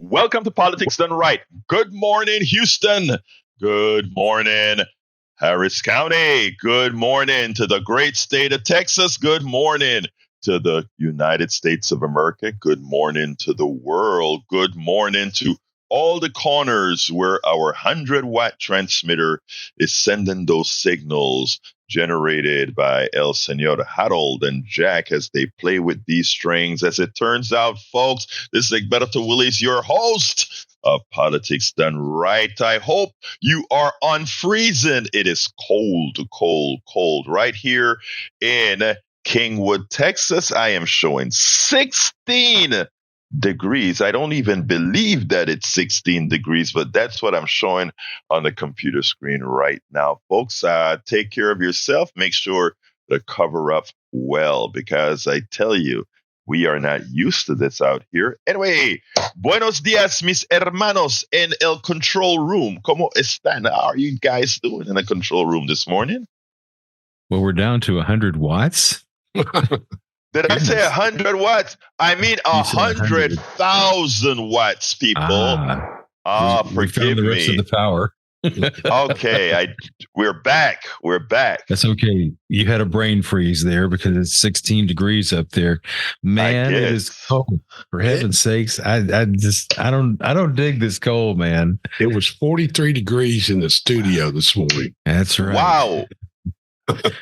Welcome to Politics Done Right. Good morning, Houston. Good morning, Harris County. Good morning to the great state of Texas. Good morning to the United States of America. Good morning to the world. Good morning to all the corners where our 100-watt transmitter is sending those signals generated by El Senor Harold and Jack as they play with these strings. As it turns out, folks, this is Egberto Willis, your host of Politics Done Right. I hope you are unfreezing. It is cold, cold, cold right here in Kingwood, Texas. I am showing 16 degrees. I don't even believe that it's 16 degrees, but that's what I'm showing on the computer screen right now. Folks, take care of yourself. Make sure to cover up well, because I tell you, we are not used to this out here. Anyway, buenos dias, mis hermanos en el control room. ¿Cómo están? How are you guys doing in the control room this morning? Well, we're down to 100 watts. Did I say 100 watts? I mean 100,000 watts, people. Forgive the rest me. of the power. Okay, we're back. We're back. That's okay. You had a brain freeze there because it's 16 degrees up there. Man, it is cold. For heaven's sakes, I don't dig this cold, man. It was 43 degrees in the studio this morning. That's right. Wow.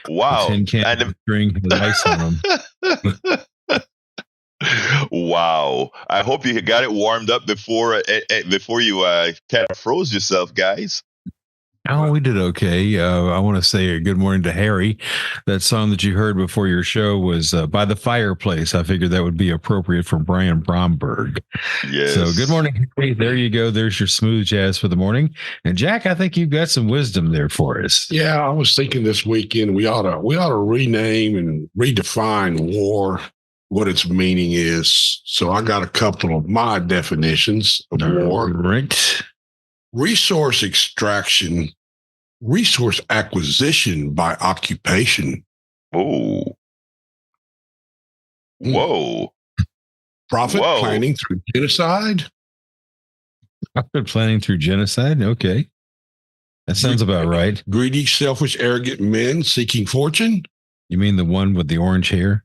Wow. Tin can string with ice on them. Wow. I hope you got it warmed up before you kind of froze yourself, guys. Oh, we did okay. I want to say a good morning to Harry. That song that you heard before your show was By the Fireplace. I figured that would be appropriate for Brian Bromberg. Yes. So good morning, Harry. There you go. There's your smooth jazz for the morning. And Jack, I think you've got some wisdom there for us. Yeah, I was thinking this weekend we ought to rename and redefine war, what its meaning is. So I got a couple of my definitions of war. Right. Resource extraction, resource acquisition by occupation. Oh. Whoa. Profit planning through genocide. Profit planning through genocide. Okay. That sounds about right. Greedy, selfish, arrogant men seeking fortune. You mean the one with the orange hair?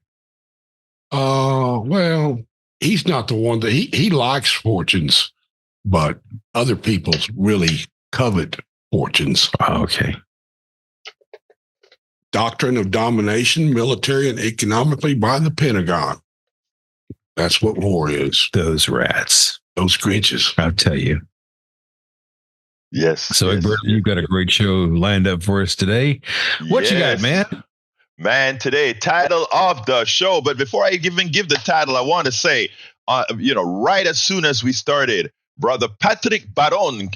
Well, he's not the one that he likes fortunes, but other people really covet fortunes. Okay. Doctrine of domination, military and economically by the Pentagon. That's what war is. Those rats. Those Grinches. I'll tell you. Yes. So, Egbert, you've got a great show lined up for us today. What you got, man? Man, today, title of the show. But before I even give the title, I want to say, right as soon as we started, Brother Patrick Baron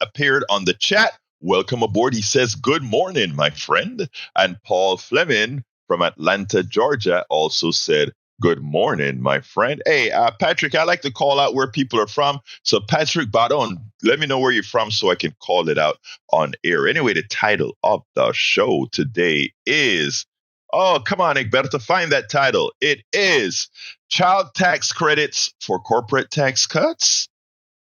appeared on the chat. Welcome aboard. He says, good morning, my friend. And Paul Fleming from Atlanta, Georgia, also said, good morning, my friend. Hey, Patrick, I like to call out where people are from. So Patrick Baron, let me know where you're from so I can call it out on air. Anyway, the title of the show today is, oh, come on, Egberto, find that title. It is Child Tax Credits for Corporate Tax Cuts,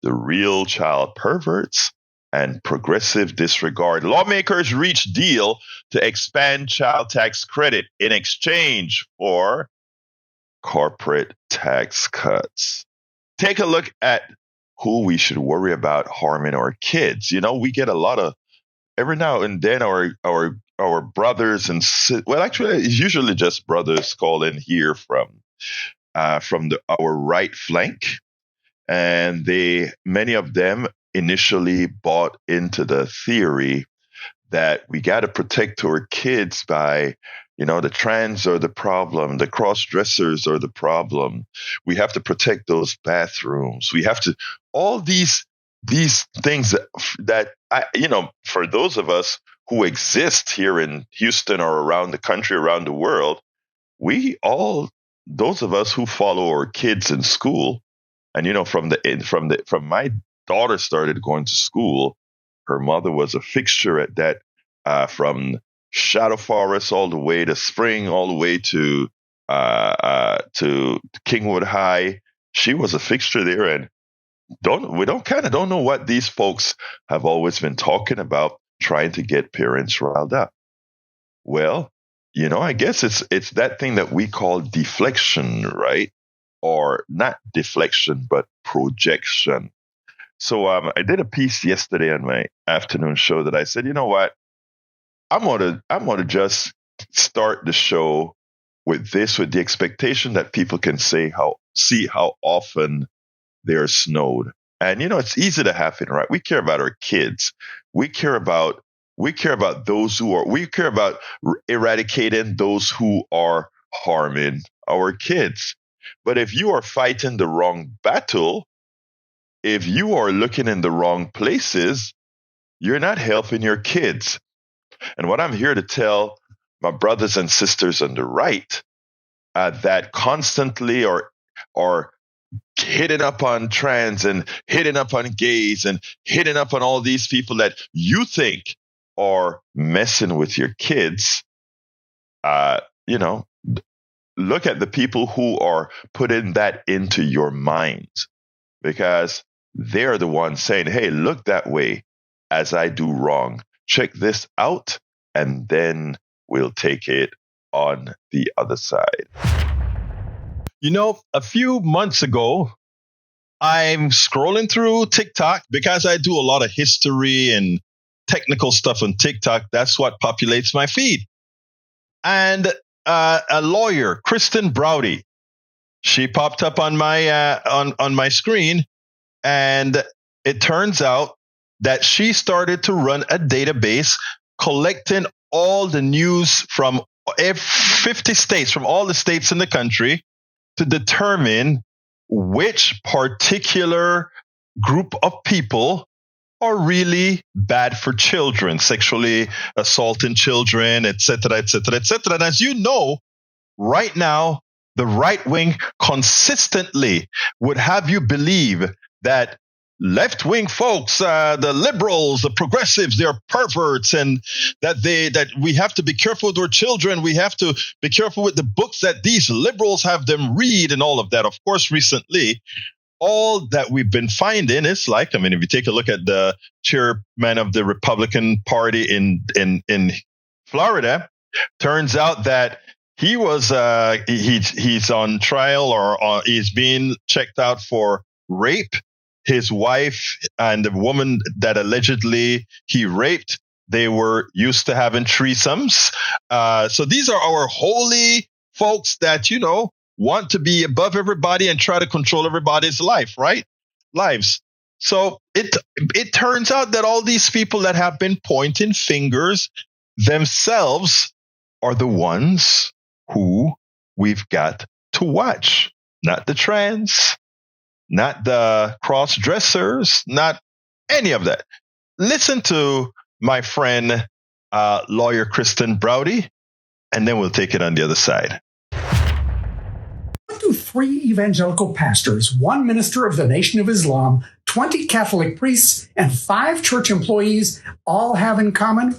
the Real Child Perverts, and Progressive Disregard. Lawmakers reach deal to expand child tax credit in exchange for corporate tax cuts. Take a look at who we should worry about harming our kids. You know, we get a lot of, every now and then our brothers and actually it's usually just brothers call in here from our right flank, and many of them initially bought into the theory that we got to protect our kids by, the trans are the problem, the cross-dressers are the problem. We have to protect those bathrooms. We have to, all these things that for those of us who exist here in Houston or around the country, around the world, those of us who follow our kids in school, and from my daughter started going to school, her mother was a fixture at that, from Shadow Forest all the way to Spring, all the way to Kingwood High. She was a fixture there, and don't know what these folks have always been talking about, trying to get parents riled up. Well, I guess it's that thing that we call deflection, right? Or not deflection, but projection. So I did a piece yesterday on my afternoon show that I said, you know what, I'm gonna just start the show with the expectation that people can see how often they're snowed. And it's easy to happen, right? We care about our kids. We care about eradicating those who are harming our kids. But if you are fighting the wrong battle, if you are looking in the wrong places, you're not helping your kids. And what I'm here to tell my brothers and sisters on the right that constantly are hitting up on trans and hitting up on gays and hitting up on all these people that you think are messing with your kids, look at the people who are putting that into your mind, because they're the ones saying, hey, look that way as I do wrong. Check this out, and then we'll take it on the other side. A few months ago, I'm scrolling through TikTok because I do a lot of history and technical stuff on TikTok. That's what populates my feed. And a lawyer, Kristen Browdy, she popped up on my on my screen, and it turns out that she started to run a database collecting all the news from 50 states, from all the states in the country, to determine which particular group of people are really bad for children, sexually assaulting children, et cetera, et cetera, et cetera. And as you know, right now, the right wing consistently would have you believe that left-wing folks, the liberals, the progressives, they're perverts, and that we have to be careful with our children. We have to be careful with the books that these liberals have them read and all of that. Of course, recently, all that we've been finding is if you take a look at the chairman of the Republican Party in Florida, turns out that he was he's on trial or he's being checked out for rape. His wife and the woman that allegedly he raped, they were used to having threesomes. So these are our holy folks that, want to be above everybody and try to control everybody's lives. So it turns out that all these people that have been pointing fingers themselves are the ones who we've got to watch, not the trans, not the cross-dressers, not any of that. Listen to my friend, lawyer Kristen Browdy, and then we'll take it on the other side. What do 3 evangelical pastors, 1 minister of the Nation of Islam, 20 Catholic priests, and 5 church employees all have in common?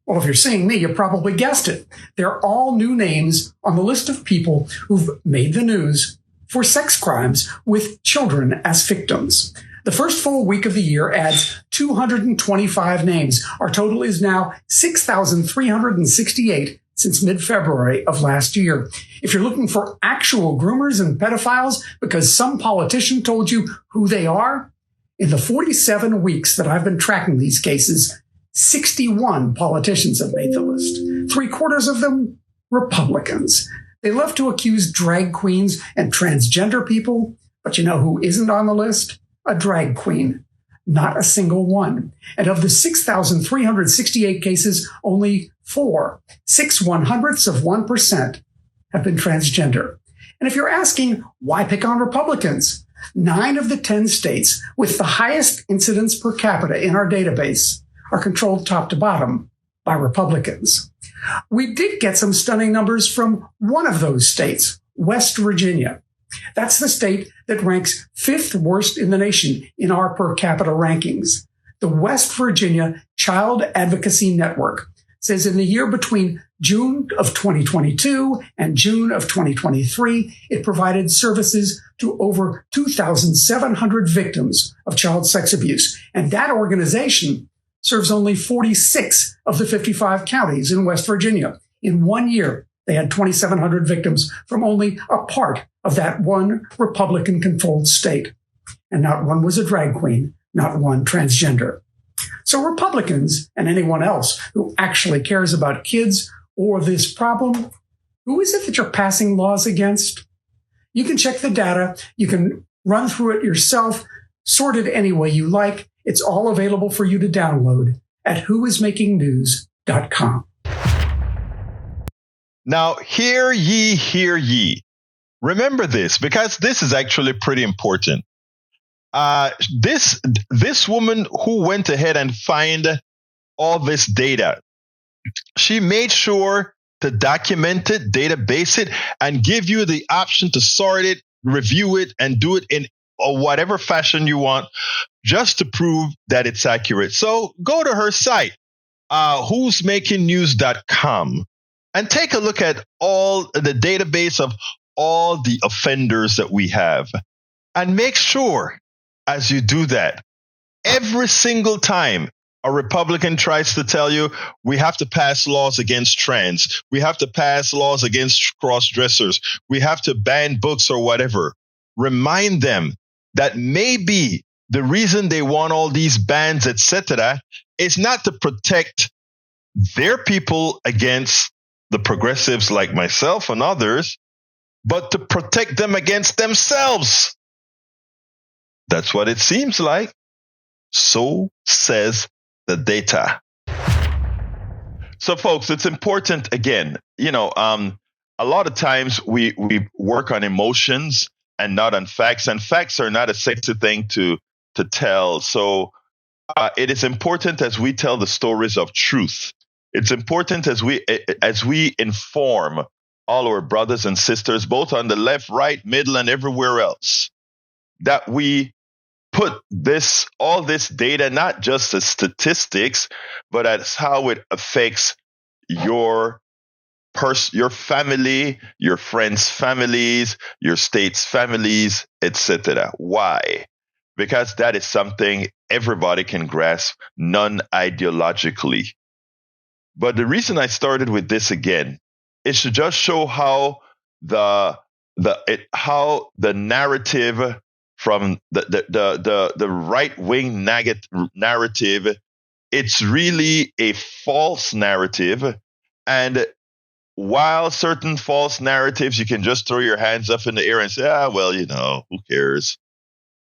Well, if you're seeing me, you probably guessed it. They're all new names on the list of people who've made the news for sex crimes with children as victims. The first full week of the year adds 225 names. Our total is now 6,368 since mid-February of last year. If you're looking for actual groomers and pedophiles because some politician told you who they are, in the 47 weeks that I've been tracking these cases, 61 politicians have made the list. 3/4 of them, Republicans. They love to accuse drag queens and transgender people, but you know who isn't on the list? A drag queen. Not a single one. And of the 6,368 cases, only 4, 6/100% have been transgender. And if you're asking, why pick on Republicans? 9 of the 10 states with the highest incidence per capita in our database are controlled top to bottom by Republicans. We did get some stunning numbers from one of those states, West Virginia. That's the state that ranks 5th worst in the nation in our per capita rankings. The West Virginia Child Advocacy Network says in the year between June of 2022 and June of 2023, it provided services to over 2,700 victims of child sex abuse. And that organization serves only 46 of the 55 counties in West Virginia. In 1 year, they had 2,700 victims from only a part of that one Republican-controlled state. And not one was a drag queen, not one transgender. So Republicans and anyone else who actually cares about kids or this problem, who is it that you're passing laws against? You can check the data. You can run through it yourself, sort it any way you like. It's all available for you to download at whoismakingnews.com. Now, hear ye, hear ye. Remember this, because this is actually pretty important. This woman who went ahead and find all this data, she made sure to document it, database it, and give you the option to sort it, review it, and do it in whatever fashion you want, just to prove that it's accurate. So go to her site, who'smakingnews.com, and take a look at all the database of all the offenders that we have. And make sure, as you do that, every single time a Republican tries to tell you we have to pass laws against trans, we have to pass laws against cross-dressers, we have to ban books or whatever, remind them that maybe the reason they want all these bans, etc., is not to protect their people against the progressives like myself and others, but to protect them against themselves. That's what it seems like. So says the data. So, folks, it's important, again, a lot of times we work on emotions and not on facts, and facts are not a sexy thing to tell. So it is important as we tell the stories of truth. It's important as we inform all our brothers and sisters, both on the left, right, middle, and everywhere else, that we put all this data not just as statistics, but as how it affects your family, your friends' families, your state's families, etc. Why? Because that is something everybody can grasp non-ideologically. But the reason I started with this again is to just show how the narrative from the right-wing narrative, it's really a false narrative. And while certain false narratives, you can just throw your hands up in the air and say, who cares?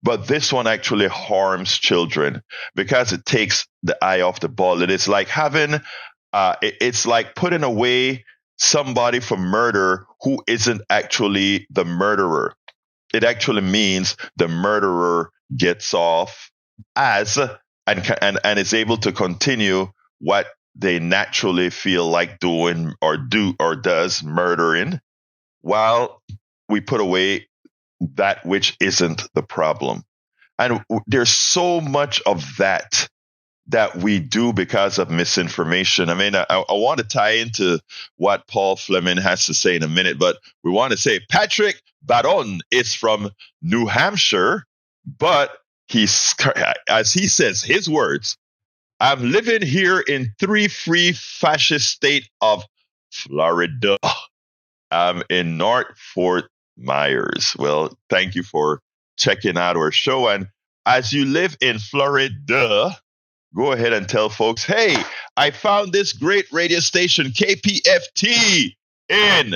But this one actually harms children because it takes the eye off the ball. It is like it's like putting away somebody for murder who isn't actually the murderer. It actually means the murderer gets off and is able to continue what they naturally feel like doing or does, murdering, while we put away that which isn't the problem. And there's so much of that we do because of misinformation. I mean, I want to tie into what Paul Fleming has to say in a minute, but we want to say Patrick Baron is from New Hampshire, but as he says, his words, I'm living here in 3 free fascist state of Florida. I'm in North Fort Myers. Well, thank you for checking out our show. And as you live in Florida, go ahead and tell folks, hey, I found this great radio station, KPFT, in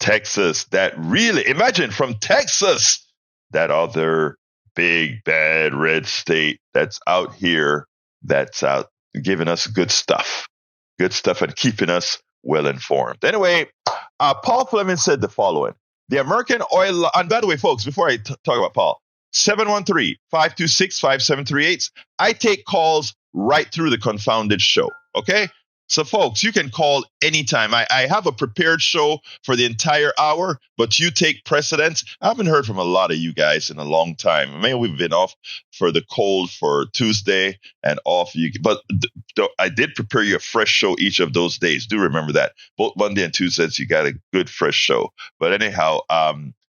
Texas. That really, imagine from Texas, that other big, bad red state that's out here, that's out giving us good stuff and keeping us well informed. Anyway, Paul Fleming said the following. The American oil, and by the way, folks, before I talk about Paul, 713-526-5738. I take calls right through the confounded show, okay? So, folks, you can call anytime. I have a prepared show for the entire hour, but you take precedence. I haven't heard from a lot of you guys in a long time. Maybe we've been off for the cold for Tuesday and off. But I did prepare you a fresh show each of those days. Do remember that. Both Monday and Tuesdays, you got a good fresh show. But anyhow,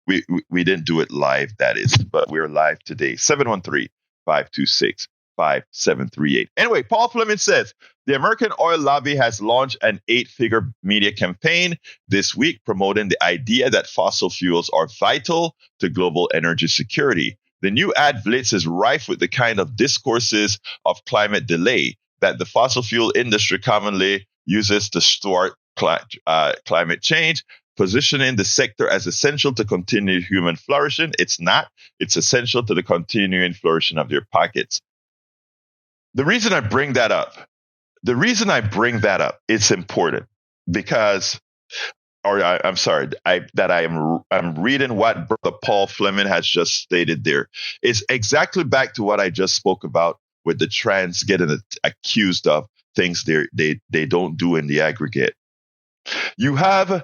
we didn't do it live, that is. But we're live today. 713-526-5738. Anyway, Paul Fleming says, the American oil lobby has launched an 8-figure media campaign this week promoting the idea that fossil fuels are vital to global energy security. The new ad blitz is rife with the kind of discourses of climate delay that the fossil fuel industry commonly uses to thwart climate change, positioning the sector as essential to continued human flourishing. It's not. It's essential to the continuing flourishing of their pockets. The reason I bring that up, it's important because, I'm reading what Brother Paul Fleming has just stated there. Is exactly back to what I just spoke about with the trans getting accused of things they don't do in the aggregate. I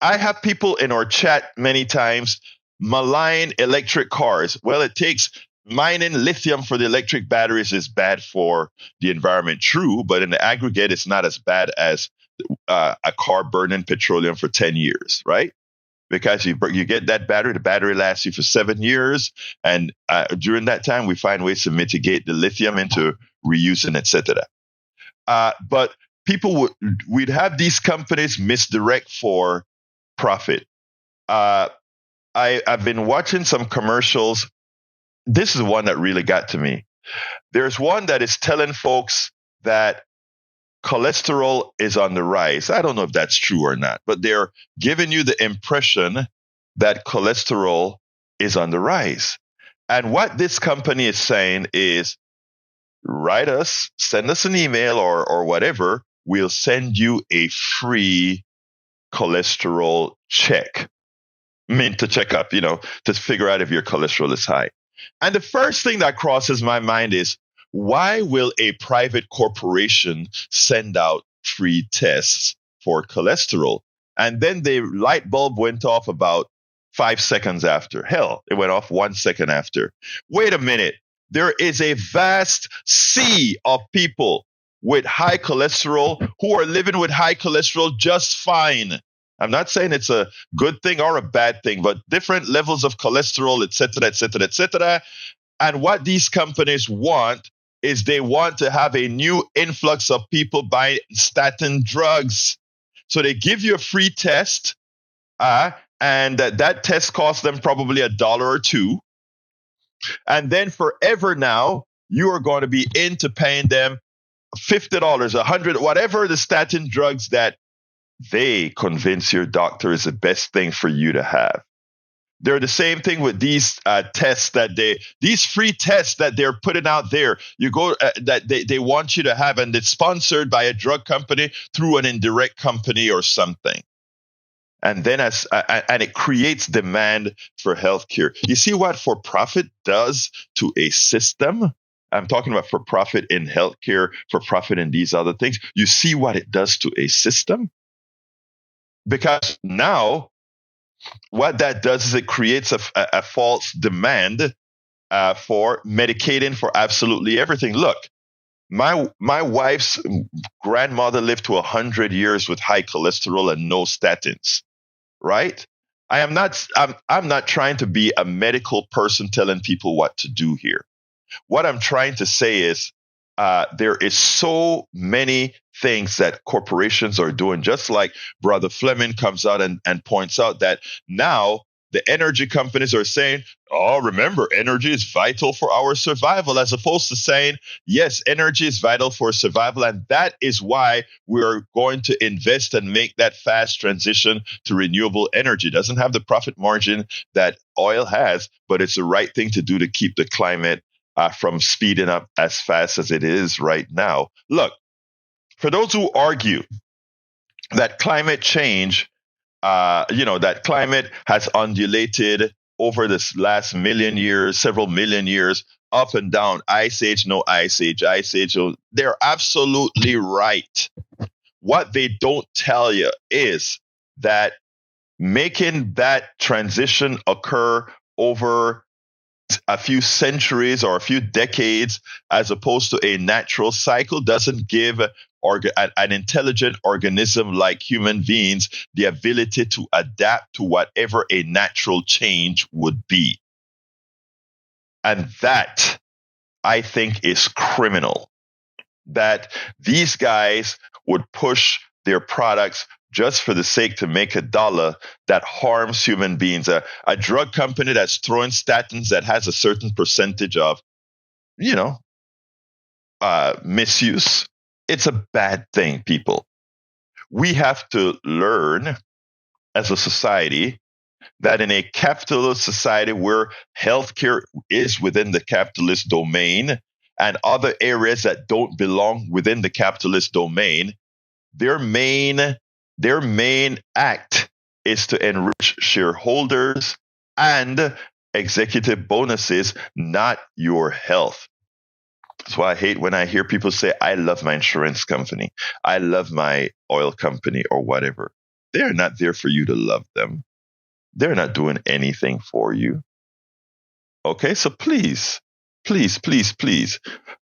have people in our chat many times malign electric cars. Well, it takes mining lithium for the electric batteries is bad for the environment, true, but in the aggregate, it's not as bad as a car burning petroleum for 10 years, right? Because you get that battery, the battery lasts you for 7 years, and during that time, we find ways to mitigate the lithium into reusing, etc. But we'd have these companies misdirect for profit. I've been watching some commercials. This is one that really got to me. There's one that is telling folks that cholesterol is on the rise. I don't know if that's true or not, but they're giving you the impression that cholesterol is on the rise. And what this company is saying is, send us an email or whatever. We'll send you a free cholesterol check. To check up, to figure out if your cholesterol is high. And the first thing that crosses my mind is, why will a private corporation send out free tests for cholesterol? And then the light bulb went off about 5 seconds after. Hell, it went off 1 second after. Wait a minute. There is a vast sea of people with high cholesterol who are living with high cholesterol just fine. I'm not saying it's a good thing or a bad thing, but different levels of cholesterol, et cetera, et cetera, et cetera. And what these companies want is they want to have a new influx of people buying statin drugs. So they give you a free test, and that test costs them probably $1 or $2. And then forever now, you are going to be into paying them $50, $100, whatever the statin drugs that they convince your doctor is the best thing for you to have. They're the same thing with these tests these free tests that they're putting out there. You go that they want you to have, and it's sponsored by a drug company through an indirect company or something. And then and it creates demand for healthcare. You see what for-profit does to a system? I'm talking about for-profit in healthcare, for-profit in these other things. You see what it does to a system? Because now, what that does is it creates a false demand for medicating for absolutely everything. Look, my wife's grandmother lived to 100 years with high cholesterol and no statins, right? I'm not trying to be a medical person telling people what to do here. What I'm trying to say is there is so many things that corporations are doing, just like Brother Fleming comes out and points out that now the energy companies are saying, oh, remember, energy is vital for our survival, as opposed to saying, yes, energy is vital for survival. And that is why we're going to invest and make that fast transition to renewable energy. It doesn't have the profit margin that oil has, but it's the right thing to do to keep the climate from speeding up as fast as it is right now. Look, for those who argue that climate change, that climate has undulated over this last million years, several million years, up and down, ice age, no ice age, ice age. They're absolutely right. What they don't tell you is that making that transition occur over a few centuries or a few decades as opposed to a natural cycle doesn't give an intelligent organism like human beings the ability to adapt to whatever a natural change would be. And that, I think, is criminal. That these guys would push their products just for the sake to make a dollar that harms human beings. A drug company that's throwing statins that has a certain percentage of, misuse. It's a bad thing, people. We have to learn as a society that in a capitalist society where healthcare is within the capitalist domain and other areas that don't belong within the capitalist domain, their main act is to enrich shareholders and executive bonuses, not your health. That's why I hate when I hear people say, I love my insurance company, I love my oil company or whatever. They're not there for you to love them. They're not doing anything for you. Okay, so please.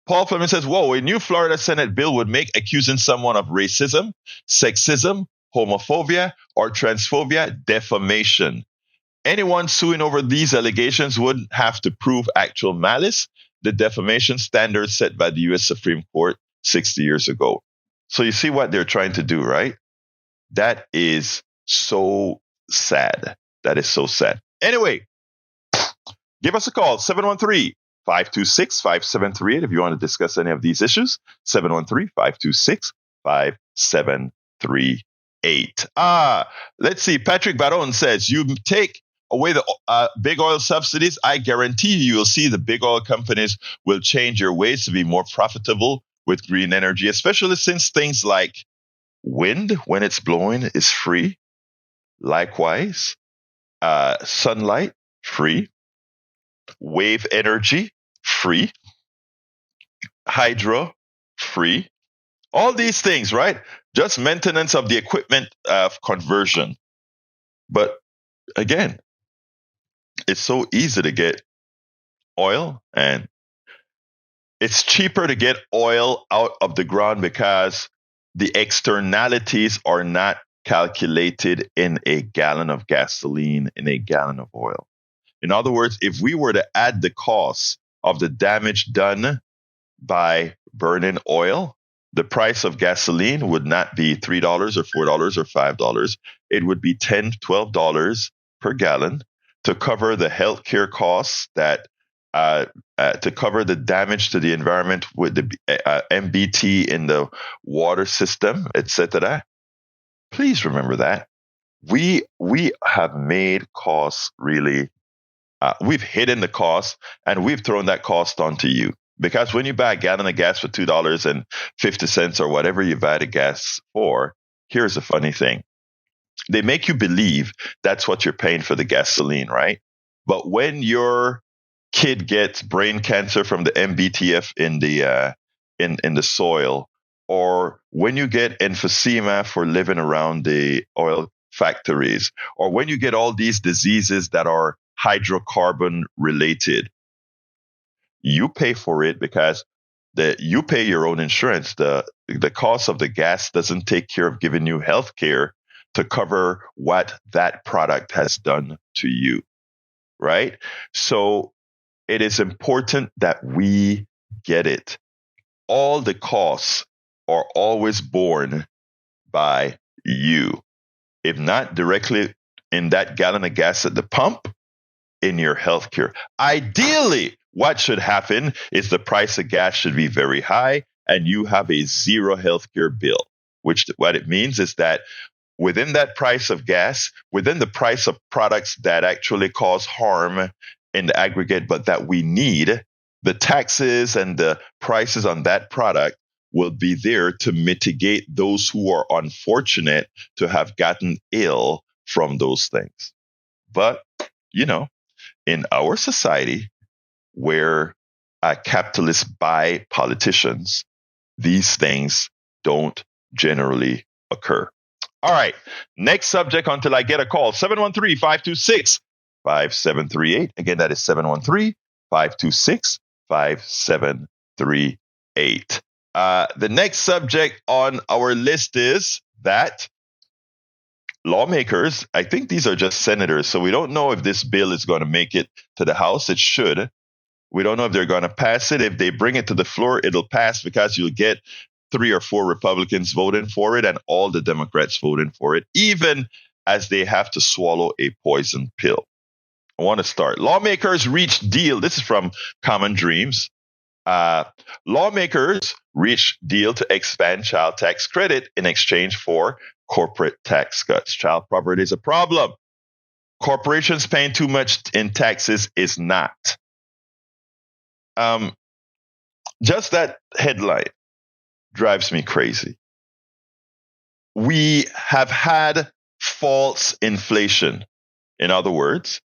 Paul Fleming says, whoa, a new Florida Senate bill would make accusing someone of racism, sexism, homophobia, or transphobia defamation. Anyone suing over these allegations wouldn't have to prove actual malice, the defamation standard set by the U.S. Supreme Court 60 years ago. So you see what they're trying to do, right? That is so sad. That is so sad. Anyway, give us a call, 713-526-5738 if you want to discuss any of these issues, 713-526-5738. Let's see. Patrick Baron says, you take away the big oil subsidies, I guarantee you will see the big oil companies will change their ways to be more profitable with green energy, especially since things like wind, when it's blowing, is free. Likewise, sunlight, free. Wave energy, free. Hydro, free. All these things, right? Just maintenance of the equipment of conversion. But again, it's so easy to get oil, and it's cheaper to get oil out of the ground because the externalities are not calculated in a gallon of gasoline, in a gallon of oil. In other words, if we were to add the cost of the damage done by burning oil, the price of gasoline would not be $3 or $4 or $5. It would be $10, $12 per gallon to cover the healthcare costs that to cover the damage to the environment with the MBT in the water system, etc. Please remember that we have made costs really. We've hidden the cost and we've thrown that cost onto you. Because when you buy a gallon of gas for $2.50 or whatever you buy the gas for, here's the funny thing. They make you believe that's what you're paying for the gasoline, right? But when your kid gets brain cancer from the MBTF in the soil, or when you get emphysema for living around the oil factories, or when you get all these diseases that are hydrocarbon related, you pay for it because you pay your own insurance. The cost of the gas doesn't take care of giving you health care to cover what that product has done to you, right? So it is important that we get it. All the costs are always borne by you. If not directly in that gallon of gas at the pump, in your healthcare. Ideally, what should happen is the price of gas should be very high and you have a zero healthcare bill, which what it means is that within that price of gas, within the price of products that actually cause harm in the aggregate, but that we need, the taxes and the prices on that product will be there to mitigate those who are unfortunate to have gotten ill from those things. But, in our society where capitalists by politicians, these things don't generally occur. All right. Next subject until I get a call. 713-526-5738. Again, that is 713-526-5738. The next subject on our list is that lawmakers, I think these are just senators, so we don't know if this bill is going to make it to the House. It should. We don't know if they're going to pass it. If they bring it to the floor, it'll pass because you'll get 3 or 4 Republicans voting for it and all the Democrats voting for it, even as they have to swallow a poison pill. I want to start. Lawmakers Reach Deal. This is from Common Dreams. Lawmakers reach deal to expand child tax credit in exchange for corporate tax cuts. Child poverty is a problem. Corporations paying too much in taxes is not. Just that headline drives me crazy. We have had false inflation. In other words,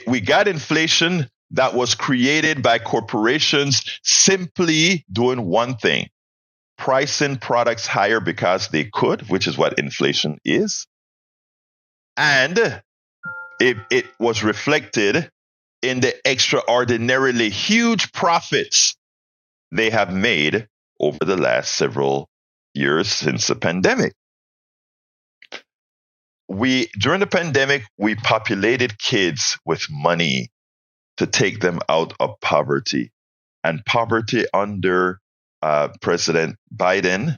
we got inflation that was created by corporations simply doing one thing: pricing products higher because they could, which is what inflation is. And it was reflected in the extraordinarily huge profits they have made over the last several years since the pandemic. During the pandemic, we populated kids with money to take them out of poverty. And poverty under President Biden,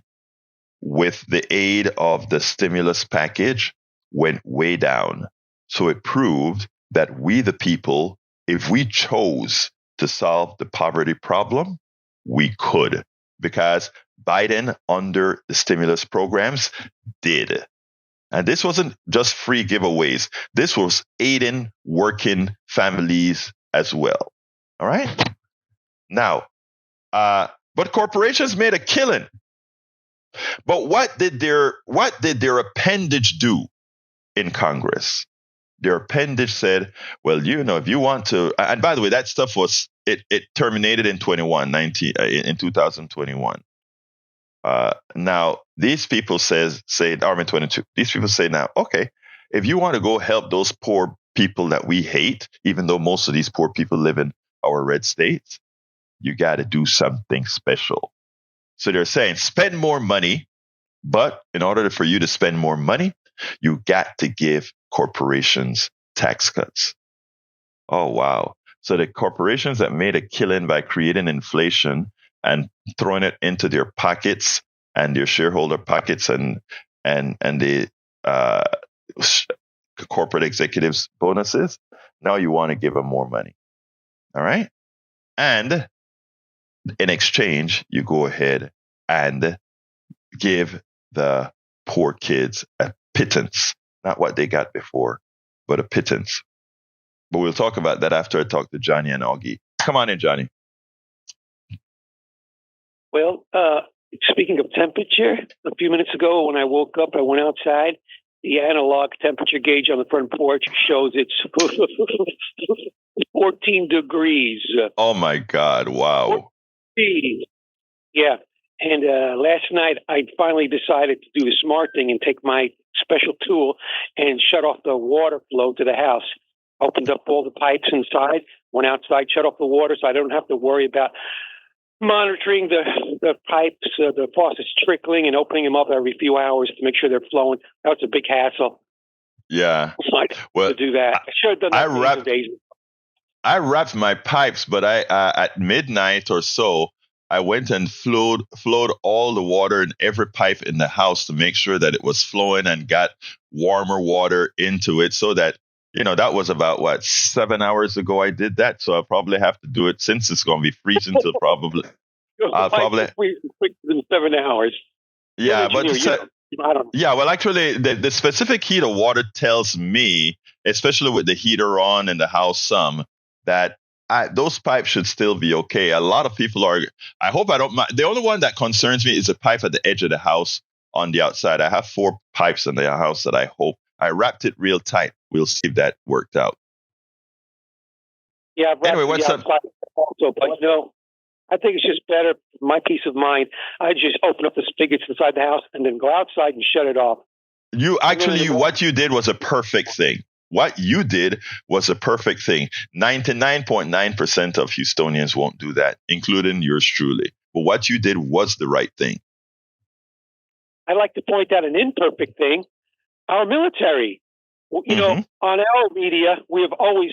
with the aid of the stimulus package, went way down. So it proved that we, the people, if we chose to solve the poverty problem, we could, because Biden, under the stimulus programs, did. And this wasn't just free giveaways. This was aiding working families as well. All right? Now, but corporations made a killing. But what did their appendage do in Congress? Their appendage said, well, if you want to, and by the way, that stuff it terminated in 2021. Now, these people say, in 22, these people say now, okay, if you want to go help those poor people that we hate, even though most of these poor people live in our red states, you got to do something special. So they're saying spend more money, but in order for you to spend more money, you got to give corporations tax cuts. Oh, wow. So the corporations that made a killing by creating inflation and throwing it into their pockets and their shareholder pockets and the corporate executives' bonuses, now you want to give them more money. All right? And in exchange, you go ahead and give the poor kids a pittance, not what they got before, but a pittance. But we'll talk about that after I talk to Johnny and Augie. Come on in, Johnny. Well, speaking of temperature, a few minutes ago when I woke up, I went outside. The analog temperature gauge on the front porch shows it's 14 degrees. Oh, my God. Wow. 14. Yeah. And last night, I finally decided to do the smart thing and take my special tool and shut off the water flow to the house. Opened up all the pipes inside, went outside, shut off the water so I don't have to worry about monitoring the pipes, the faucets trickling and opening them up every few hours to make sure they're flowing. That was a big hassle. Yeah. To do that. I should have done that I wrapped my pipes, but at midnight or so, I went and flowed all the water in every pipe in the house to make sure that it was flowing and got warmer water into it, so that, that was about 7 hours ago I did that. So I'll probably have to do it since it's going to be freezing till probably. I'll probably quicker than 7 hours. Yeah, but I don't know. Yeah, well, actually, the specific heat of water tells me, especially with the heater on in the house, that those pipes should still be okay. A lot of people are. I hope I don't mind. The only one that concerns me is the pipe at the edge of the house on the outside. I have 4 pipes in the house that I hope. I wrapped it real tight. We'll see if that worked out. Yeah. Anyway, what's up? Also, but I think it's just better, my peace of mind. I just open up the spigots inside the house and then go outside and shut it off. What you did was a perfect thing. What you did was a perfect thing. 99.9% of Houstonians won't do that, including yours truly. But what you did was the right thing. I'd like to point out an imperfect thing. Our military, you know, on our media, we have always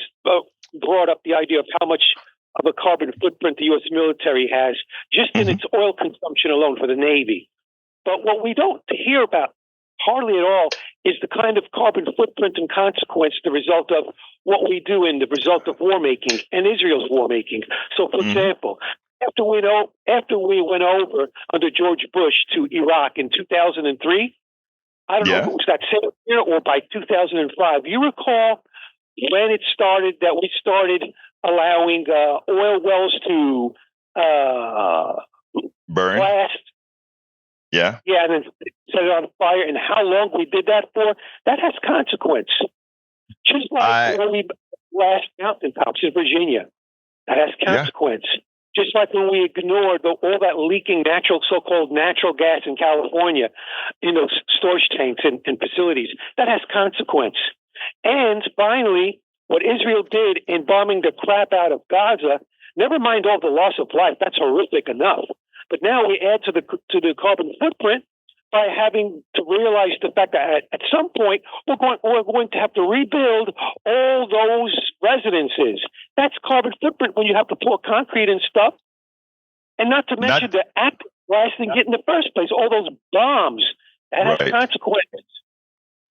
brought up the idea of how much of a carbon footprint the U.S. military has just in its oil consumption alone for the Navy. But what we don't hear about hardly at all is the kind of carbon footprint and consequence, the result of what we do and the result of war making and Israel's war making. So, for example, after we went over under George Bush to Iraq in 2003, I don't know if it was that same year or by 2005. You recall when it started that we started allowing oil wells to burn? Blast. Yeah. Yeah, and then set it on fire. And how long we did that for, that has consequence. Just like when we blast mountaintops in Virginia, that has consequence. Yeah. Just like when we ignored all that leaking so-called natural gas in California in those storage tanks and facilities, that has consequence. And finally, what Israel did in bombing the crap out of Gaza, never mind all the loss of life, that's horrific enough. But now we add to the carbon footprint by having to realize the fact that at some point we're going to have to rebuild all those residences. That's carbon footprint when you have to pour concrete and stuff, and not to mention the active blasting in the first place. All those bombs that has consequences.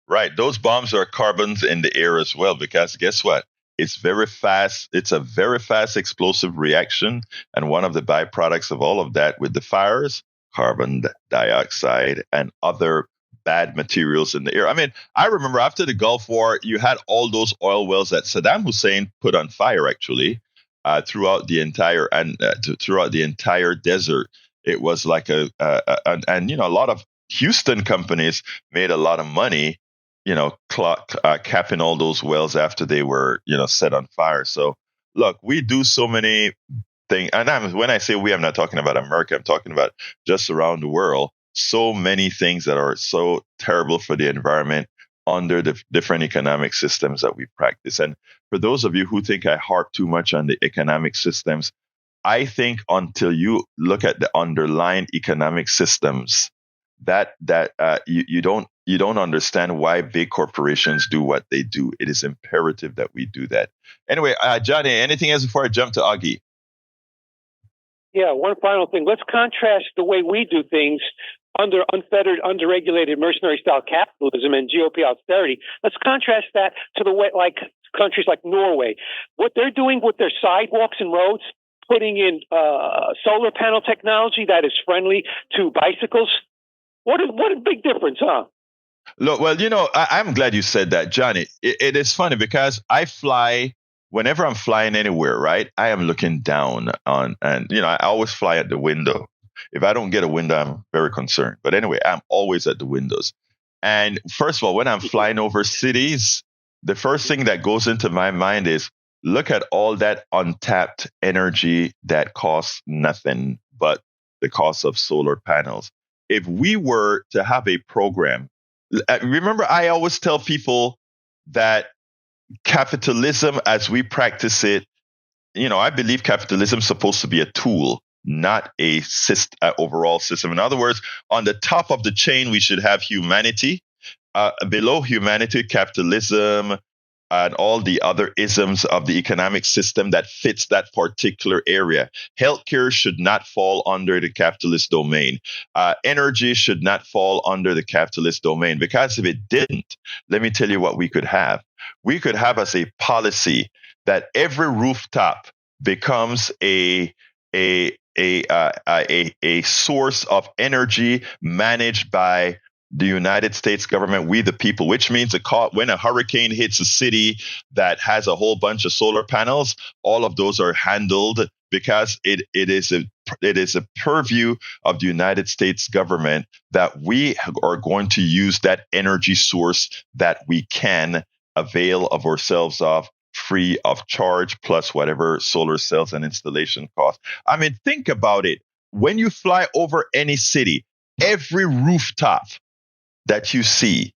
Right, those bombs are carbons in the air as well. Because guess what? It's very fast. It's a very fast explosive reaction. And one of the byproducts of all of that with the fires, carbon dioxide and other bad materials in the air. I mean, I remember after the Gulf War, you had all those oil wells that Saddam Hussein put on fire, actually, throughout the entire desert. It was like a lot of Houston companies made a lot of money, capping all those wells after they were, set on fire. So, look, we do so many things. And when I say we, I'm not talking about America. I'm talking about just around the world. So many things that are so terrible for the environment under the different economic systems that we practice. And for those of you who think I harp too much on the economic systems, I think until you look at the underlying economic systems, you don't understand why big corporations do what they do. It is imperative that we do that. Anyway, Johnny, anything else before I jump to Augie? Yeah, one final thing. Let's contrast the way we do things under unfettered, underregulated, mercenary-style capitalism and GOP austerity. Let's contrast that to the way, like countries like Norway, what they're doing with their sidewalks and roads, putting in solar panel technology that is friendly to bicycles. What a big difference, huh? Look, well, I'm glad you said that, Johnny. It is funny because I fly, whenever I'm flying anywhere, right, I am looking down on, and, I always fly at the window. If I don't get a window, I'm very concerned. But anyway, I'm always at the windows. And first of all, when I'm flying over cities, the first thing that goes into my mind is, look at all that untapped energy that costs nothing but the cost of solar panels. If we were to have a program, remember, I always tell people that capitalism as we practice it, I believe capitalism is supposed to be a tool, not a overall system. In other words, on the top of the chain, we should have humanity. Below humanity, capitalism, and all the other isms of the economic system that fits that particular area. Healthcare should not fall under the capitalist domain. Energy should not fall under the capitalist domain, because if it didn't, let me tell you what we could have. We could have as a policy that every rooftop becomes a source of energy managed by the United States government, we the people, which means when a hurricane hits a city that has a whole bunch of solar panels, all of those are handled because it is a purview of the United States government that we are going to use that energy source that we can avail of ourselves of free of charge, plus whatever solar cells and installation cost. I mean, think about it. When you fly over any city, every rooftop that you see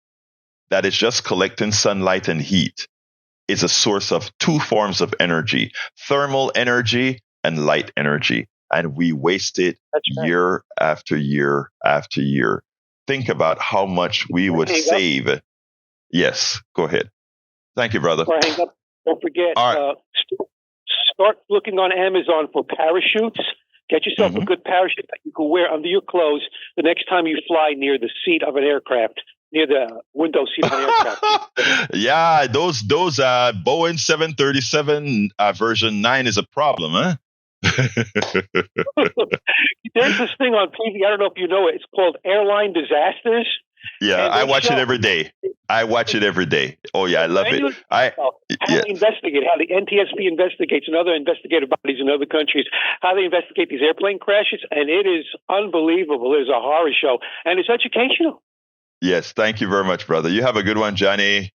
that is just collecting sunlight and heat is a source of two forms of energy, thermal energy and light energy. And we waste it year after year after year. Think about how much we would save. Yes, go ahead. Thank you, brother. Hang up. Don't forget, right. Start looking on Amazon for parachutes. Get yourself a good parachute that you can wear under your clothes the next time you fly near the seat of an aircraft, near the window seat of an aircraft. Yeah, those Boeing 737 version 9 is a problem, huh? There's this thing on TV. I don't know if you know it. It's called Airline Disasters. Yeah, I watch it every day. Oh yeah, I love it. How they investigate, how the NTSB investigates, and other investigative bodies in other countries, how they investigate these airplane crashes, and it is unbelievable. It is a horror show, and it's educational. Yes, thank you very much, brother. You have a good one, Johnny.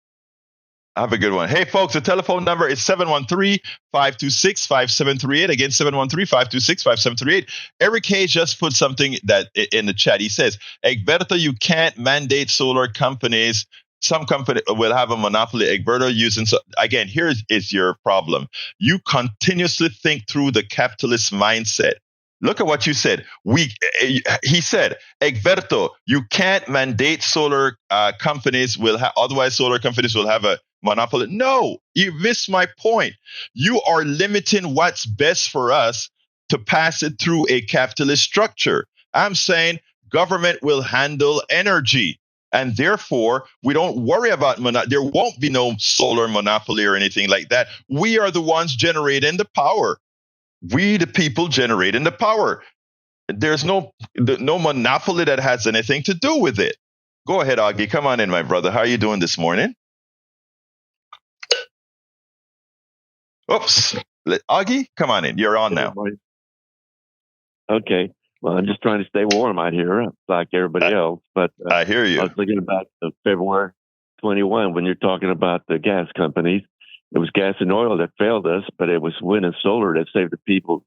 Have a good one. Hey, folks, the telephone number is 713-526-5738. Again, 713-526-5738. Eric Hayes just put something that in the chat. He says, Egberto, you can't mandate solar companies. Some company will have a monopoly. Egberto using... So, again, here is your problem. You continuously think through the capitalist mindset. Look at what you said. He said, Egberto, you can't mandate solar companies otherwise solar companies will have a monopoly. No, you missed my point. You are limiting what's best for us to pass it through a capitalist structure. I'm saying government will handle energy. And therefore, we don't worry about there won't be no solar monopoly or anything like that. We are the ones generating the power. We, the people, generating the power. There's no monopoly that has anything to do with it. Go ahead, Augie. Come on in, my brother. How are you doing this morning? Oops. Augie, come on in. You're on now. Okay. Well, I'm just trying to stay warm out here, like everybody else. But I hear you. I was thinking about February 21 when you're talking about the gas companies. It was gas and oil that failed us, but it was wind and solar that saved the people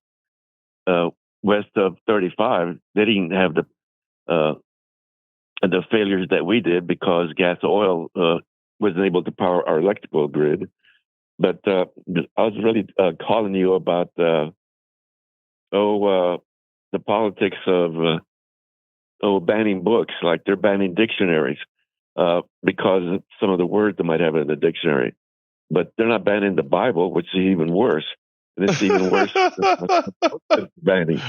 west of 35. They didn't have the failures that we did because gas and oil wasn't able to power our electrical grid. But I was really calling you about the politics of banning books, like they're banning dictionaries because some of the words they might have in the dictionary. But they're not banning the Bible, which is even worse. And it's even worse than banning.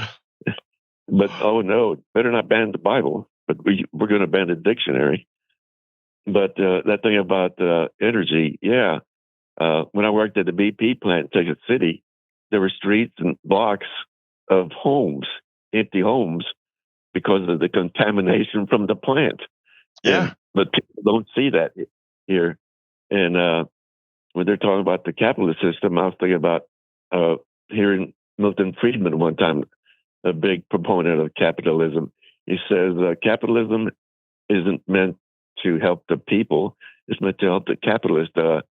But, oh, no, better not ban the Bible. But we're going to ban the dictionary. But that thing about energy, yeah. When I worked at the BP plant in Texas City, there were streets and blocks of homes, empty homes, because of the contamination from the plant. Yeah. But people don't see that here. And when they're talking about the capitalist system, I was thinking about hearing Milton Friedman one time, a big proponent of capitalism. He says capitalism isn't meant to help the people. It's meant to help the capitalist. The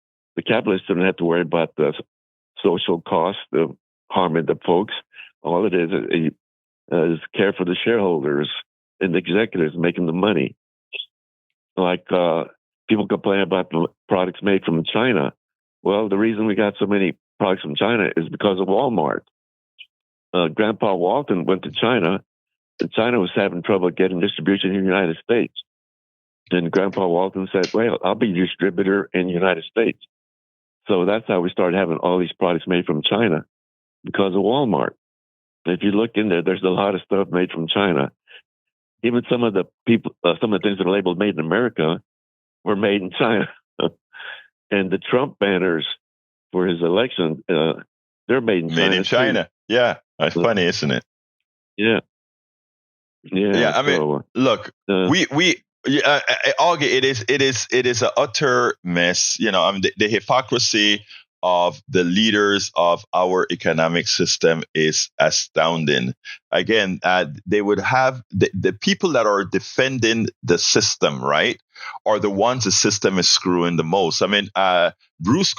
capitalists don't have to worry about the social cost of harming the folks. All it is care for the shareholders and the executives making the money. Like people complain about the products made from China. Well, the reason we got so many products from China is because of Walmart. Grandpa Walton went to China, and China was having trouble getting distribution in the United States. And Grandpa Walton said, well, I'll be distributor in the United States. So that's how we started having all these products made from China, because of Walmart. If you look in there, there's a lot of stuff made from China. Even some of the things that are labeled made in America were made in China. And the Trump banners for his election, they're made in China. Made in China. Too. Yeah. That's funny, isn't it? Yeah. Yeah. I mean, look, Augie, it is an utter mess. You know, I mean, the hypocrisy of the leaders of our economic system is astounding. Again, they would have the people that are defending the system, right, are the ones the system is screwing the most. I mean, Bruce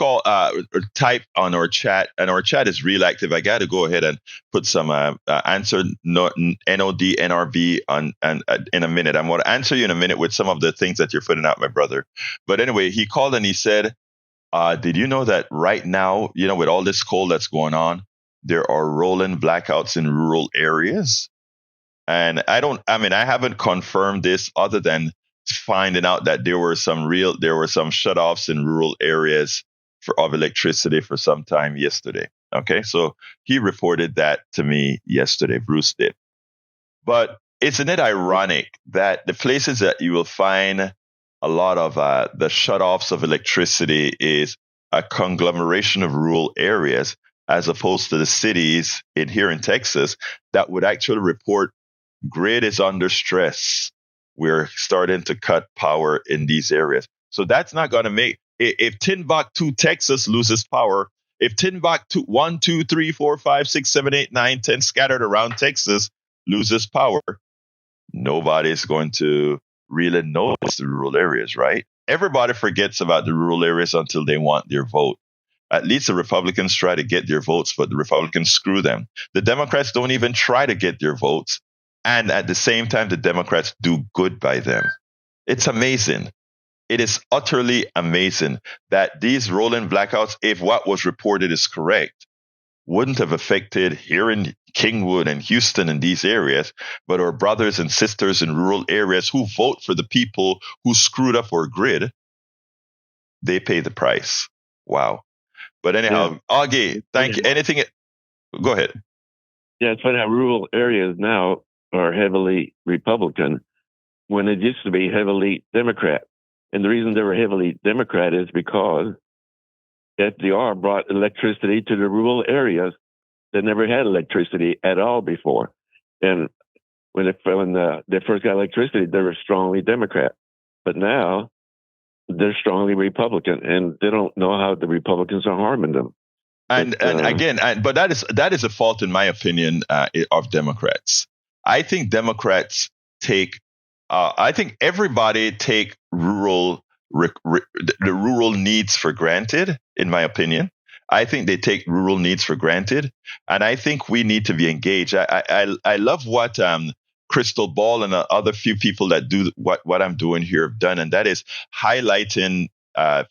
type on our chat, and our chat is real active. I got to go ahead and put some answer NOD NRV on and in a minute. I'm going to answer you in a minute with some of the things that you're putting out, my brother. But anyway, he called and he said, did you know that right now, with all this cold that's going on, there are rolling blackouts in rural areas? And I haven't confirmed this other than finding out that there were some shutoffs in rural areas of electricity for some time yesterday. Okay, so he reported that to me yesterday, Bruce did. But isn't it ironic that the places that you will find a lot of the shutoffs of electricity is a conglomeration of rural areas, as opposed to the cities here in Texas that would actually report grid is under stress. We're starting to cut power in these areas. So that's not going to make, if Timbuktu, Texas loses power, if Timbuktu 1, 2, 3, 4, 5, 6, 7, 8, 9, 10 scattered around Texas loses power, nobody's going to really notice the rural areas, right? Everybody forgets about the rural areas until they want their vote. At least the Republicans try to get their votes, but the Republicans screw them. The Democrats don't even try to get their votes. And at the same time, the Democrats do good by them. It's amazing. It is utterly amazing that these rolling blackouts, if what was reported is correct, wouldn't have affected here in Kingwood and Houston and these areas, but our brothers and sisters in rural areas who vote for the people who screwed up our grid, they pay the price. Wow. But anyhow, Augie, thank you. Anything? Go ahead. Yeah, it's funny how rural areas now are heavily Republican when it used to be heavily Democrat. And the reason they were heavily Democrat is because FDR brought electricity to the rural areas that never had electricity at all before. And when they first got electricity, they were strongly Democrat. But now they're strongly Republican, and they don't know how the Republicans are harming them. But that is a fault, in my opinion, of Democrats. I think Democrats I think everybody take the rural needs for granted, in my opinion. I think they take rural needs for granted, and I think we need to be engaged. I love what Crystal Ball and other few people that do what I'm doing here have done, and that is highlighting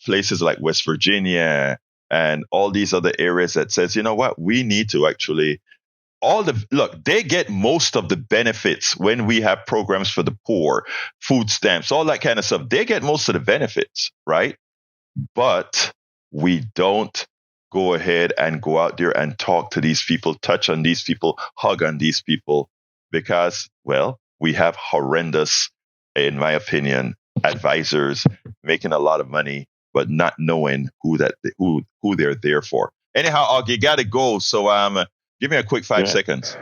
places like West Virginia and all these other areas that says, you know what, we need to actually they get most of the benefits when we have programs for the poor, food stamps, all that kind of stuff. They get most of the benefits, right? But we don't go ahead and go out there and talk to these people, touch on these people, hug on these people, because, well, we have horrendous, in my opinion, advisors making a lot of money, but not knowing who they're there for. Anyhow, you got to go. So give me a quick 5 seconds.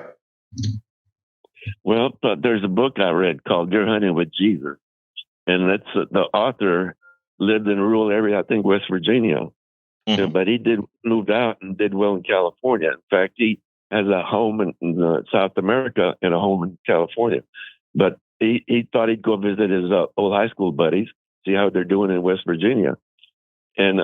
Well, there's a book I read called Deer Hunting with Jesus. And that's the author lived in a rural area, I think West Virginia. Mm-hmm. But he moved out and did well in California. In fact, he has a home in South America and a home in California. But he thought he'd go visit his old high school buddies, see how they're doing in West Virginia. And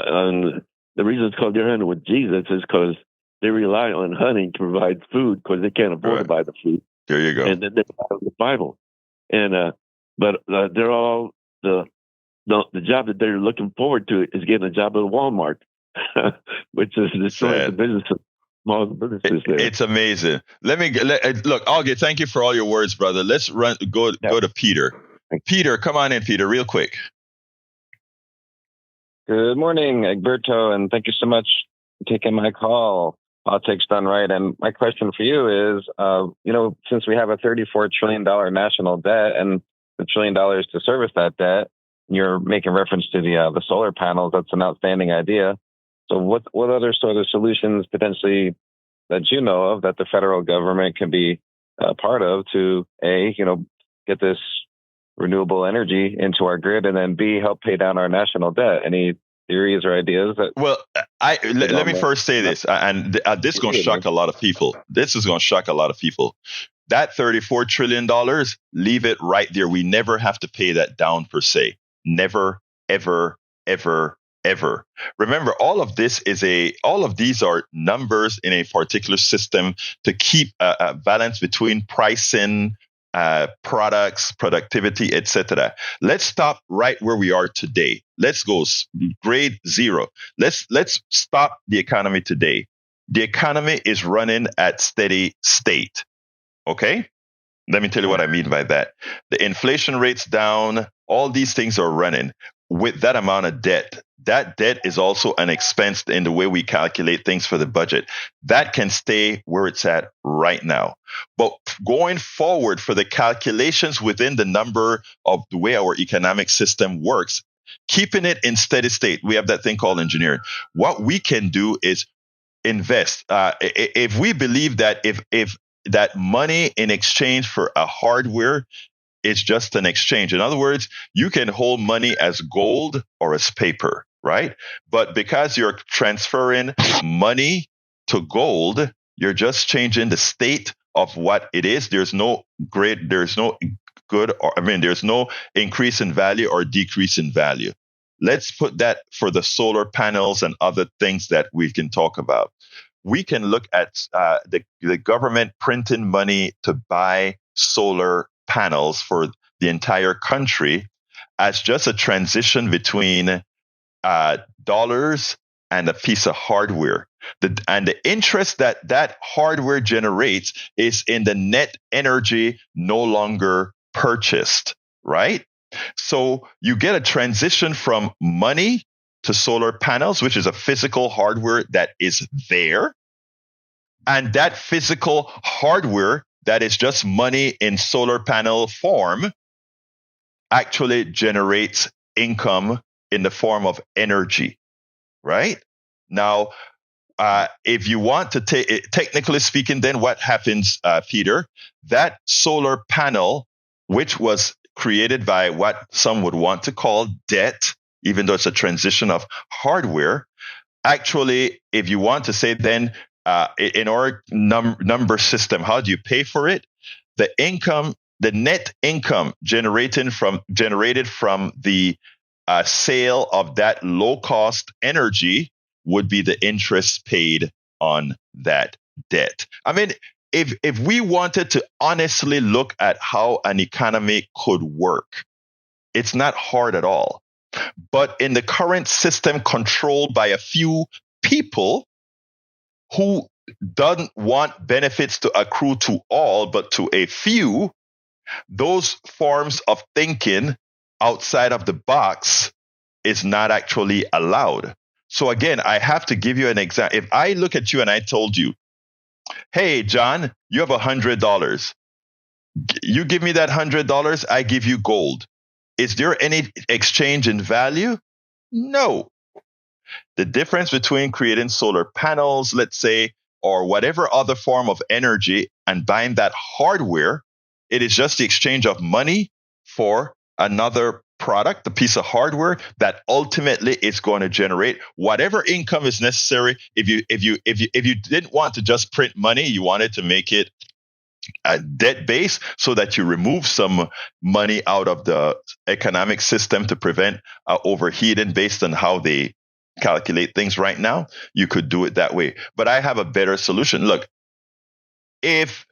the reason it's called Deer Hunting with Jesus is because they rely on hunting to provide food because they can't afford to buy the food. There you go. And then they buy the Bible. And but they're all the job that they're looking forward to is getting a job at Walmart, which is destroying the business of small businesses there. It's amazing. Look, Augie, thank you for all your words, brother. Let's go to Peter. Peter, come on in, Peter, real quick. Good morning, Egberto, and thank you so much for taking my call. Politics done right. And my question for you is, since we have a $34 trillion national debt and $1 trillion to service that debt, you're making reference to the solar panels. That's an outstanding idea. So what other sort of solutions potentially that you know of that the federal government can be a part of to get this renewable energy into our grid, and then B, help pay down our national debt? Any theories or ideas that? Well, let me first say this, and this is going to shock a lot of people. This is going to shock a lot of people. That $34 trillion, leave it right there. We never have to pay that down per se. Never, ever, ever, ever. Remember, all of these are numbers in a particular system to keep a balance between pricing, products, productivity, etc. Let's stop right where we are today. Let's go grade zero. Let's stop the economy today. The economy is running at steady state. Okay? Let me tell you what I mean by that. The inflation rate's down. All these things are running with that amount of debt. That debt is also an expense in the way we calculate things for the budget. That can stay where it's at right now. But going forward for the calculations within the number of the way our economic system works, keeping it in steady state, we have that thing called engineering. What we can do is invest. If we believe that if that money in exchange for a hardware is just an exchange. In other words, you can hold money as gold or as paper, right? But because you're transferring money to gold, you're just changing the state of what it is. There's no increase in value or decrease in value. Let's put that for the solar panels and other things that we can talk about. We can look at the government printing money to buy solar panels for the entire country as just a transition between dollars and a piece of hardware. And the interest that hardware generates is in the net energy no longer purchased, right? So you get a transition from money to solar panels, which is a physical hardware that is there. And that physical hardware that is just money in solar panel form actually generates income in the form of energy, right? Now, if you want to take it, technically speaking, then what happens, Peter? That solar panel, which was created by what some would want to call debt, even though it's a transition of hardware, actually, if you want to say then, in our number system, how do you pay for it? The net income generated from the sale of that low cost energy would be the interest paid on that debt. I mean, if we wanted to honestly look at how an economy could work, it's not hard at all. But in the current system controlled by a few people who doesn't want benefits to accrue to all, but to a few, those forms of thinking outside of the box is not actually allowed. So again, I have to give you an example. If I look at you and I told you, hey, John, you have $100. You give me that $100, I give you gold. Is there any exchange in value? No. The difference between creating solar panels, let's say, or whatever other form of energy and buying that hardware, it is just the exchange of money for another product, a piece of hardware that ultimately is going to generate whatever income is necessary. If you didn't want to just print money, you wanted to make it debt based so that you remove some money out of the economic system to prevent overheating based on how they calculate things right now, you could do it that way. But I have a better solution. Look, if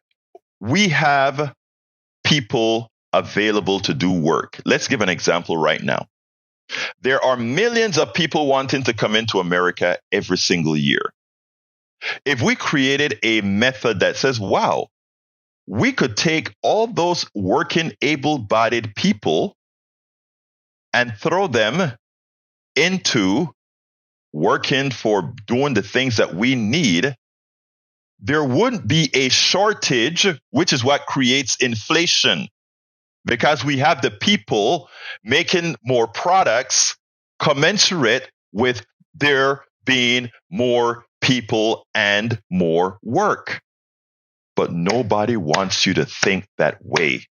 we have people available to do work, let's give an example right now. There are millions of people wanting to come into America every single year. If we created a method that says, wow, we could take all those working able-bodied people and throw them into working for doing the things that we need, there wouldn't be a shortage, which is what creates inflation, because we have the people making more products commensurate with there being more people and more work. But nobody wants you to think that way.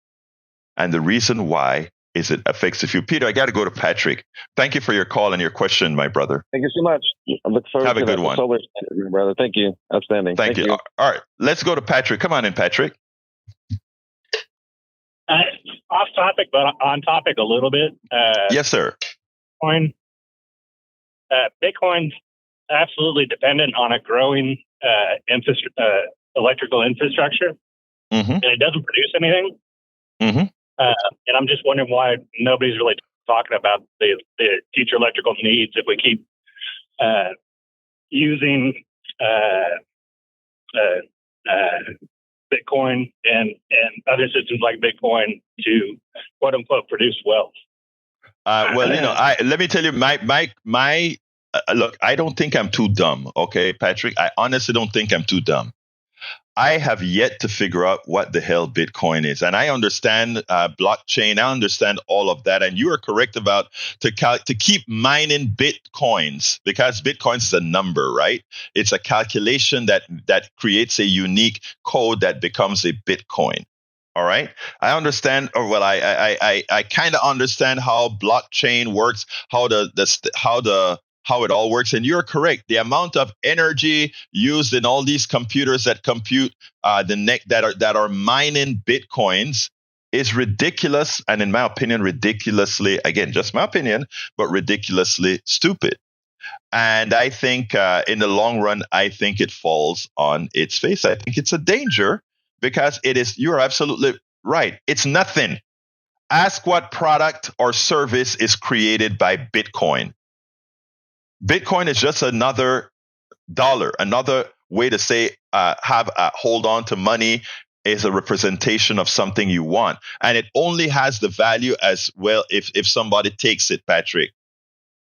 And the reason why is it affects a few. Peter, I got to go to Patrick. Thank you for your call and your question, my brother. Thank you so much. I look forward Have a to good that. one. Solar, brother. Thank you. Outstanding. Thank you. All right, let's go to Patrick. Come on in, Patrick. Off topic, but on topic a little bit. Yes, sir. Bitcoin's absolutely dependent on a growing electrical infrastructure, and it doesn't produce anything. And I'm just wondering why nobody's really talking about the future electrical needs if we keep using Bitcoin and other systems like Bitcoin to quote unquote produce wealth. Well, let me tell you, my look, I don't think I'm too dumb. Okay, Patrick, I honestly don't think I'm too dumb. I have yet to figure out what the hell Bitcoin is. And I understand blockchain. I understand all of that. And you are correct about to keep mining Bitcoins, because Bitcoins is a number, right? It's a calculation that creates a unique code that becomes a Bitcoin. All right. I understand, or well, I kind of understand how blockchain works, how it all works. And you're correct. The amount of energy used in all these computers that compute that are mining Bitcoins is ridiculous. And in my opinion, ridiculously, again, just my opinion, but ridiculously stupid. And I think in the long run, I think it falls on its face. I think it's a danger because you're absolutely right. It's nothing. Ask what product or service is created by Bitcoin. Bitcoin is just another dollar, another way to say hold on to money is a representation of something you want. And it only has the value as well if somebody takes it, Patrick.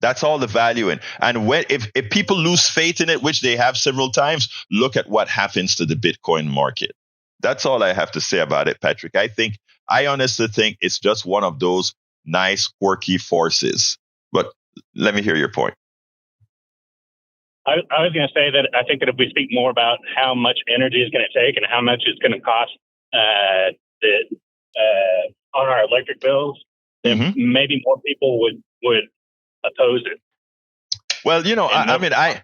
That's all the value in. And if people lose faith in it, which they have several times, look at what happens to the Bitcoin market. That's all I have to say about it, Patrick. I honestly think it's just one of those nice, quirky forces. But let me hear your point. I was going to say that I think that if we speak more about how much energy is going to take and how much it's going to cost on our electric bills, then maybe more people would oppose it. Well, the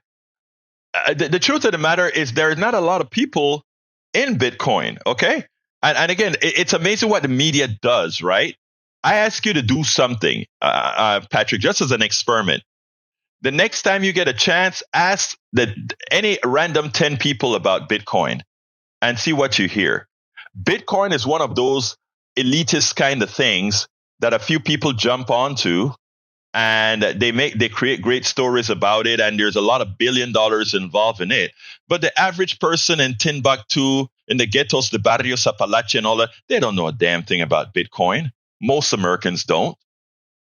truth of the matter is there is not a lot of people in Bitcoin, okay? And again, it's amazing what the media does, right? I ask you to do something, Patrick, just as an experiment. The next time you get a chance, ask any random 10 people about Bitcoin and see what you hear. Bitcoin is one of those elitist kind of things that a few people jump onto, and they create great stories about it, and there's a lot of $1 billion involved in it. But the average person in Timbuktu, in the ghettos, the barrios, Apalachia and all that, they don't know a damn thing about Bitcoin. Most Americans don't.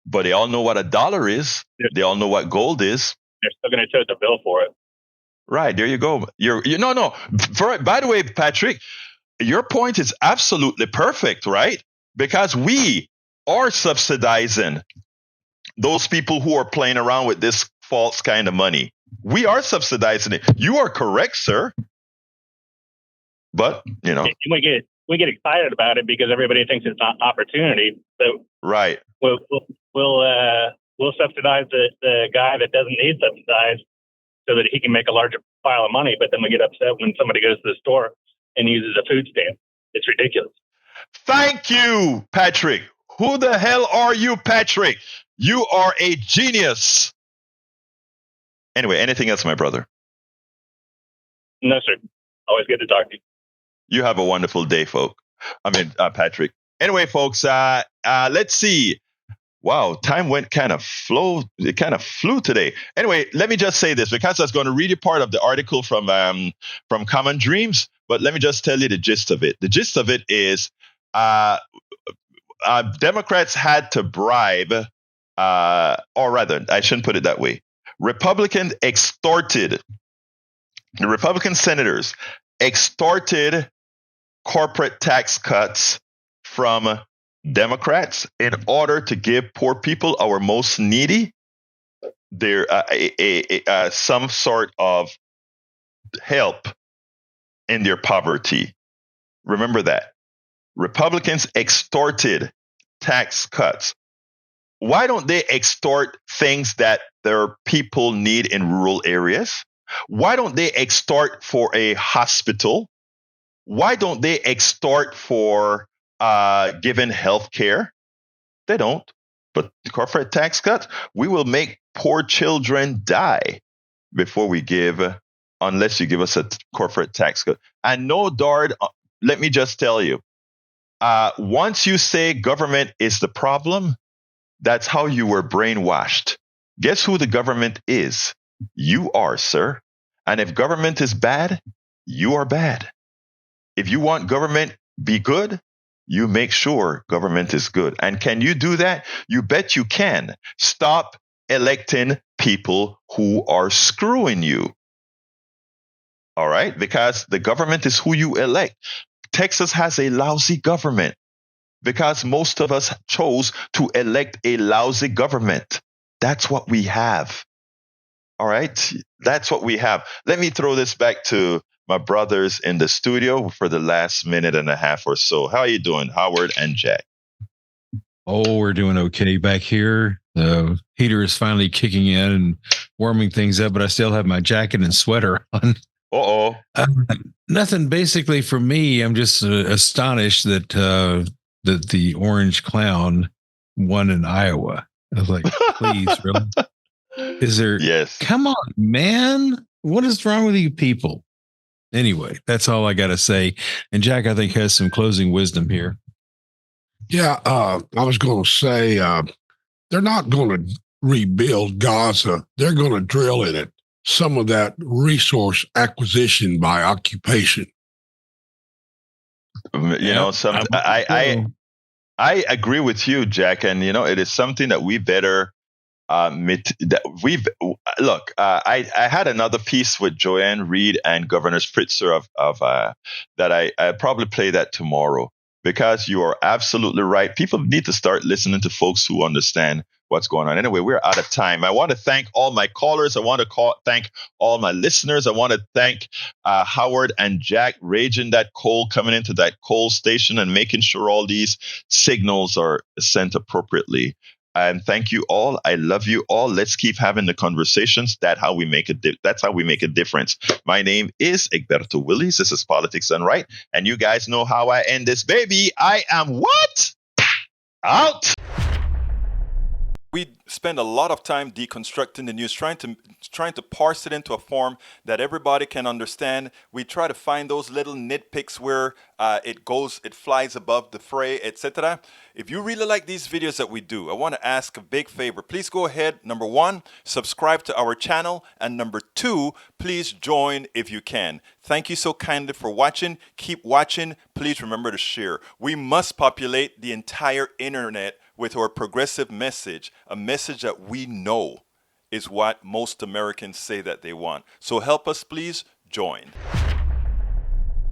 But they all know what a dollar is. They all know what gold is. They're still going to tote the bill for it. Right. There you go. No. By the way, Patrick, your point is absolutely perfect, right? Because we are subsidizing those people who are playing around with this false kind of money. We are subsidizing it. You are correct, sir. But, we get excited about it because everybody thinks it's an opportunity. So right. We'll subsidize the guy that doesn't need subsidized so that he can make a larger pile of money. But then we get upset when somebody goes to the store and uses a food stamp. It's ridiculous. Thank you, Patrick. Who the hell are you, Patrick? You are a genius. Anyway, anything else, my brother? No, sir. Always good to talk to you. You have a wonderful day, Patrick. Anyway, folks, let's see. Wow, time went it kind of flew today. Anyway, let me just say this, because I was going to read you part of the article from Common Dreams, but let me just tell you the gist of it. The gist of it is Democrats had to bribe, or rather, I shouldn't put it that way. The Republican senators extorted corporate tax cuts from Democrats in order to give poor people, our most needy, some sort of help in their poverty. Remember that. Republicans extorted tax cuts. Why don't they extort things that their people need in rural areas? Why don't they extort for a hospital? Why don't they extort for giving health care? They don't. But corporate tax cuts, we will make poor children die before we give, unless you give us a corporate tax cut. And no, Dard, let me just tell you, once you say government is the problem, that's how you were brainwashed. Guess who the government is? You are, sir. And if government is bad, you are bad. If you want government be good, you make sure government is good. And can you do that? You bet you can. Stop electing people who are screwing you. All right? Because the government is who you elect. Texas has a lousy government because most of us chose to elect a lousy government. That's what we have. All right? That's what we have. Let me throw this back to my brothers in the studio for the last minute and a half or so. How are you doing, Howard and Jack? Oh, we're doing okay back here. The heater is finally kicking in and warming things up, but I still have my jacket and sweater on. Nothing basically for me. I'm just astonished that that the orange clown won in Iowa. I was like, please, really? Is there? Yes. Come on, man. What is wrong with you people? Anyway, that's all I got to say. And Jack, I think, has some closing wisdom here. Yeah, I was going to say they're not going to rebuild Gaza. They're going to drill in it some of that resource acquisition by occupation. You know, I agree with you, Jack. And, you know, it is something that we better look. I had another piece with Joanne Reid and Governor Pritzker of that I probably play that tomorrow, because you are absolutely right. People need to start listening to folks who understand what's going on. Anyway, we're out of time. I want to thank all my callers. I want to thank all my listeners. I want to thank Howard and Jack raging that coal, coming into that coal station and making sure all these signals are sent appropriately. And thank you all. I love you all. Let's keep having the conversations. That's how we make a difference. My name is Egberto Willies. This is Politics Done Right. And you guys know how I end this, baby. I am what? Out. We spend a lot of time deconstructing the news, trying to parse it into a form that everybody can understand. We try to find those little nitpicks where it flies above the fray, etc. If you really like these videos that we do, I want to ask a big favor. Please go ahead, number 1, subscribe to our channel, and number 2, please join if you can. Thank you so kindly for watching. Keep watching. Please remember to share. We must populate the entire internet with our progressive message, a message that we know is what most Americans say that they want. So help us, please join.